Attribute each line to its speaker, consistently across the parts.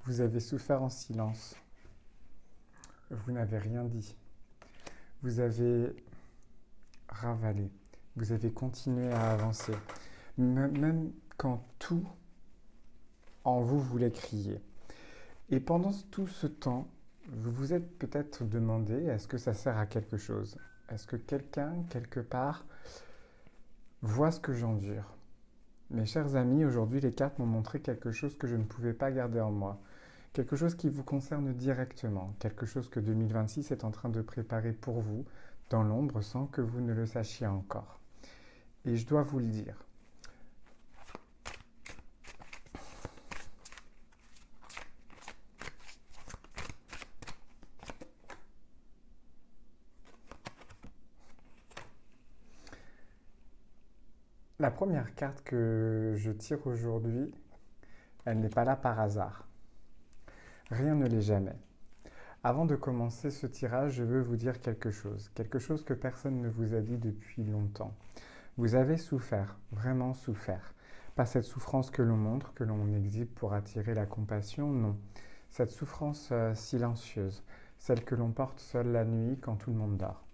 Speaker 1: Vous avez souffert en silence. Vous n'avez rien dit. Vous avez ravalé. Vous avez continué à avancer. Même quand tout en vous voulait crier. Et pendant tout ce temps, vous vous êtes peut-être demandé, est-ce que ça sert à quelque chose? Est-ce que quelqu'un, quelque part, voit ce que j'endure? Mes chers amis, aujourd'hui, les cartes m'ont montré quelque chose que je ne pouvais pas garder en moi. Quelque chose qui vous concerne directement. Quelque chose que 2026 est en train de préparer pour vous, dans l'ombre, sans que vous ne le sachiez encore. Et je dois vous le dire. La première carte que je tire aujourd'hui, elle n'est pas là par hasard. Rien ne l'est jamais. Avant de commencer ce tirage, je veux vous dire quelque chose que personne ne vous a dit depuis longtemps. Vous avez souffert, vraiment souffert. Pas cette souffrance que l'on montre, que l'on exhibe pour attirer la compassion, non. Cette souffrance silencieuse, celle que l'on porte seule la nuit quand tout le monde dort.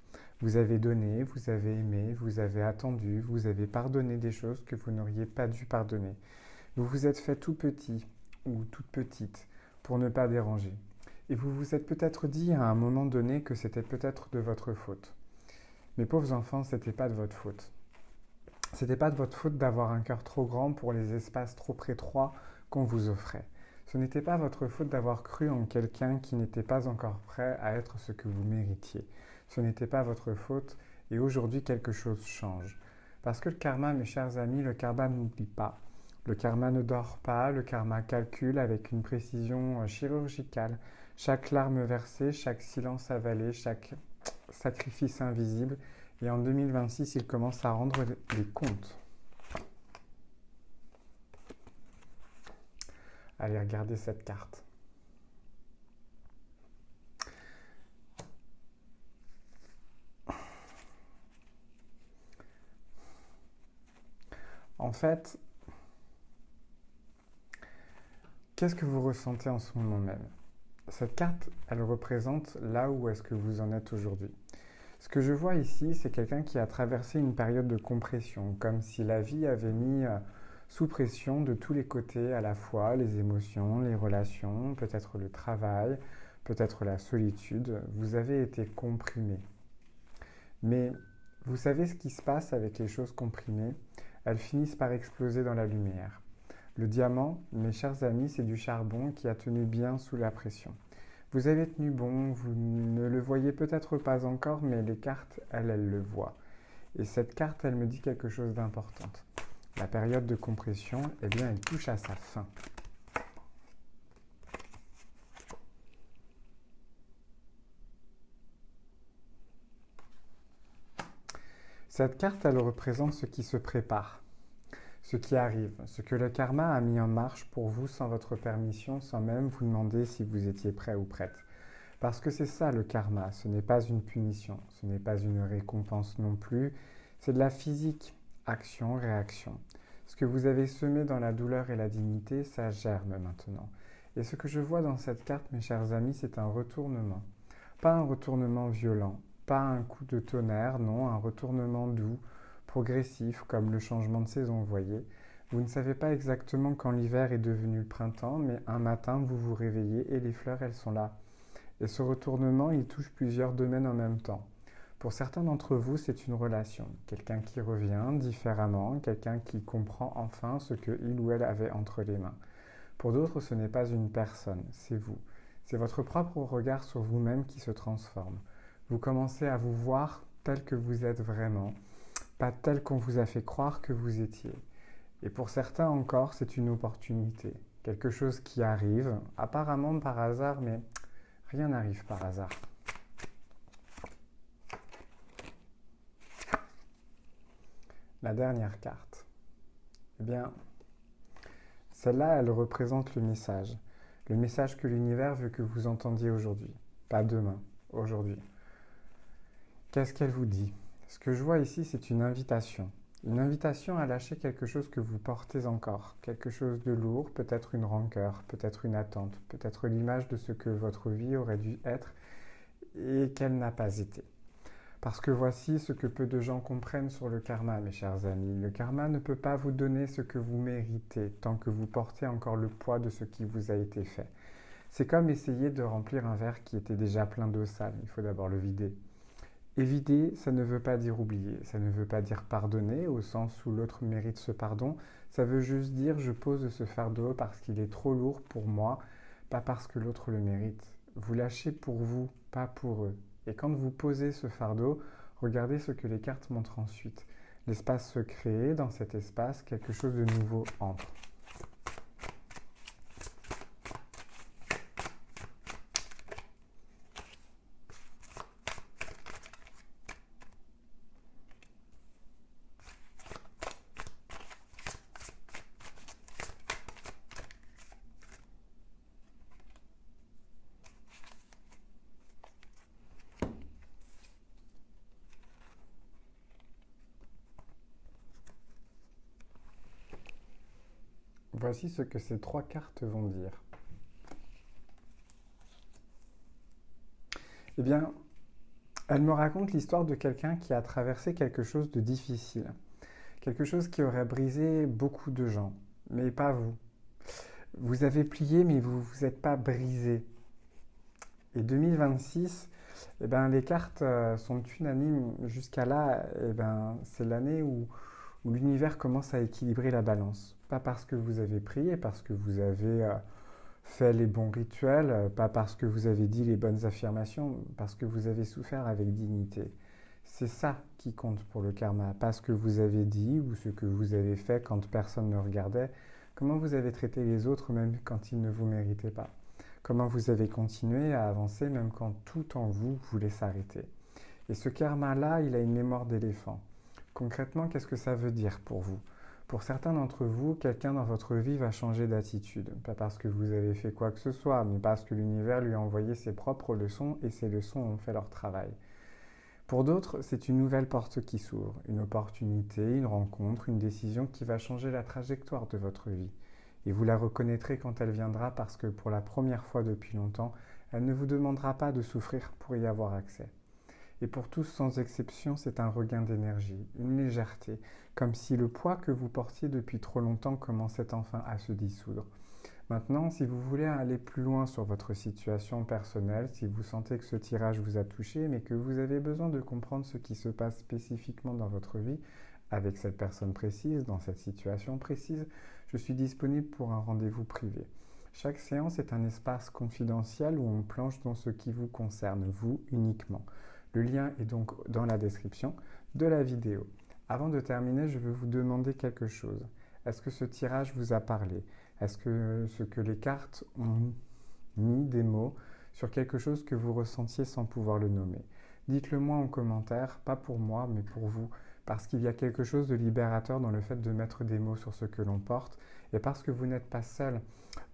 Speaker 1: Vous avez donné, vous avez aimé, vous avez attendu, vous avez pardonné des choses que vous n'auriez pas dû pardonner. Vous vous êtes fait tout petit ou toute petite pour ne pas déranger. Et vous vous êtes peut-être dit à un moment donné que c'était peut-être de votre faute. Mes pauvres enfants, c'était pas de votre faute. C'était pas de votre faute d'avoir un cœur trop grand pour les espaces trop étroits qu'on vous offrait. Ce n'était pas votre faute d'avoir cru en quelqu'un qui n'était pas encore prêt à être ce que vous méritiez. Ce n'était pas votre faute et aujourd'hui quelque chose change. Parce que le karma, mes chers amis, le karma n'oublie pas. Le karma ne dort pas, le karma calcule avec une précision chirurgicale chaque larme versée, chaque silence avalé, chaque sacrifice invisible. Et en 2026, il commence à rendre les comptes. Allez, regardez cette carte. En fait, qu'est-ce que vous ressentez en ce moment même? Cette carte, elle représente là où est-ce que vous en êtes aujourd'hui. Ce que je vois ici, c'est quelqu'un qui a traversé une période de compression, comme si la vie avait mis sous pression de tous les côtés à la fois, les émotions, les relations, peut-être le travail, peut-être la solitude. Vous avez été comprimé. Mais vous savez ce qui se passe avec les choses comprimées? Elles finissent par exploser dans la lumière. Le diamant, mes chers amis, c'est du charbon qui a tenu bien sous la pression. Vous avez tenu bon, vous ne le voyez peut-être pas encore, mais les cartes, elles le voient. Et cette carte, elle me dit quelque chose d'important. La période de compression, eh bien, elle touche à sa fin. Cette carte, elle représente ce qui se prépare, ce qui arrive, ce que le karma a mis en marche pour vous sans votre permission, sans même vous demander si vous étiez prêt ou prête. Parce que c'est ça le karma, ce n'est pas une punition, ce n'est pas une récompense non plus, c'est de la physique, action, réaction. Ce que vous avez semé dans la douleur et la dignité, ça germe maintenant. Et ce que je vois dans cette carte, mes chers amis, c'est un retournement. Pas un retournement violent, pas un coup de tonnerre, non, un retournement doux, progressif, comme le changement de saison, vous voyez. Vous ne savez pas exactement quand l'hiver est devenu le printemps, mais un matin, vous vous réveillez et les fleurs, elles sont là. Et ce retournement, il touche plusieurs domaines en même temps. Pour certains d'entre vous, c'est une relation. Quelqu'un qui revient différemment, quelqu'un qui comprend enfin ce que il ou elle avait entre les mains. Pour d'autres, ce n'est pas une personne, c'est vous. C'est votre propre regard sur vous-même qui se transforme. Vous commencez à vous voir tel que vous êtes vraiment, pas tel qu'on vous a fait croire que vous étiez. Et pour certains encore, c'est une opportunité. Quelque chose qui arrive, apparemment par hasard, mais rien n'arrive par hasard. La dernière carte. Eh bien, celle-là, elle représente le message. Le message que l'univers veut que vous entendiez aujourd'hui. Pas demain, aujourd'hui. Qu'est-ce qu'elle vous dit? Ce que je vois ici, c'est une invitation. Une invitation à lâcher quelque chose que vous portez encore, quelque chose de lourd, peut-être une rancœur, peut-être une attente, peut-être l'image de ce que votre vie aurait dû être et qu'elle n'a pas été. Parce que voici ce que peu de gens comprennent sur le karma, mes chers amis. Le karma ne peut pas vous donner ce que vous méritez tant que vous portez encore le poids de ce qui vous a été fait. C'est comme essayer de remplir un verre qui était déjà plein d'eau sale. Il faut d'abord le vider. Et vider, ça ne veut pas dire oublier, ça ne veut pas dire pardonner au sens où l'autre mérite ce pardon. Ça veut juste dire je pose ce fardeau parce qu'il est trop lourd pour moi, pas parce que l'autre le mérite. Vous lâchez pour vous, pas pour eux. Et quand vous posez ce fardeau, regardez ce que les cartes montrent ensuite. L'espace se crée, dans cet espace, quelque chose de nouveau entre. Voici ce que ces trois cartes vont dire. Eh bien, elles me racontent l'histoire de quelqu'un qui a traversé quelque chose de difficile. Quelque chose qui aurait brisé beaucoup de gens, mais pas vous. Vous avez plié, mais vous ne vous êtes pas brisé. Et 2026, eh ben, les cartes sont unanimes jusqu'à là. Eh ben, c'est l'année où l'univers commence à équilibrer la balance. Pas parce que vous avez prié, parce que vous avez fait les bons rituels, pas parce que vous avez dit les bonnes affirmations, parce que vous avez souffert avec dignité. C'est ça qui compte pour le karma, pas ce que vous avez dit ou ce que vous avez fait quand personne ne regardait, comment vous avez traité les autres même quand ils ne vous méritaient pas, comment vous avez continué à avancer même quand tout en vous voulait s'arrêter. Et ce karma-là, il a une mémoire d'éléphant. Concrètement, qu'est-ce que ça veut dire pour vous? Pour certains d'entre vous, quelqu'un dans votre vie va changer d'attitude. Pas parce que vous avez fait quoi que ce soit, mais parce que l'univers lui a envoyé ses propres leçons et ces leçons ont fait leur travail. Pour d'autres, c'est une nouvelle porte qui s'ouvre, une opportunité, une rencontre, une décision qui va changer la trajectoire de votre vie. Et vous la reconnaîtrez quand elle viendra parce que pour la première fois depuis longtemps, elle ne vous demandera pas de souffrir pour y avoir accès. Et pour tous sans exception, c'est un regain d'énergie, une légèreté, comme si le poids que vous portiez depuis trop longtemps commençait enfin à se dissoudre. Maintenant, si vous voulez aller plus loin sur votre situation personnelle, si vous sentez que ce tirage vous a touché, mais que vous avez besoin de comprendre ce qui se passe spécifiquement dans votre vie, avec cette personne précise, dans cette situation précise, je suis disponible pour un rendez-vous privé. Chaque séance est un espace confidentiel où on plonge dans ce qui vous concerne, vous uniquement. Le lien est donc dans la description de la vidéo. Avant de terminer, je veux vous demander quelque chose. Est-ce que ce tirage vous a parlé? Est-ce que ce que les cartes ont mis des mots sur quelque chose que vous ressentiez sans pouvoir le nommer? Dites-le moi en commentaire, pas pour moi, mais pour vous, parce qu'il y a quelque chose de libérateur dans le fait de mettre des mots sur ce que l'on porte, et parce que vous n'êtes pas seul.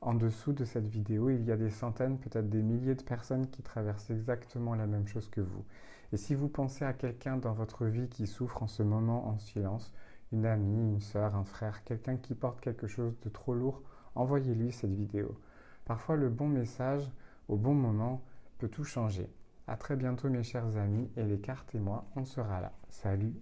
Speaker 1: En dessous de cette vidéo, il y a des centaines, peut-être des milliers de personnes qui traversent exactement la même chose que vous. Et si vous pensez à quelqu'un dans votre vie qui souffre en ce moment en silence, une amie, une sœur, un frère, quelqu'un qui porte quelque chose de trop lourd, envoyez-lui cette vidéo. Parfois, le bon message, au bon moment, peut tout changer. À très bientôt mes chers amis, et les cartes et moi, on sera là. Salut!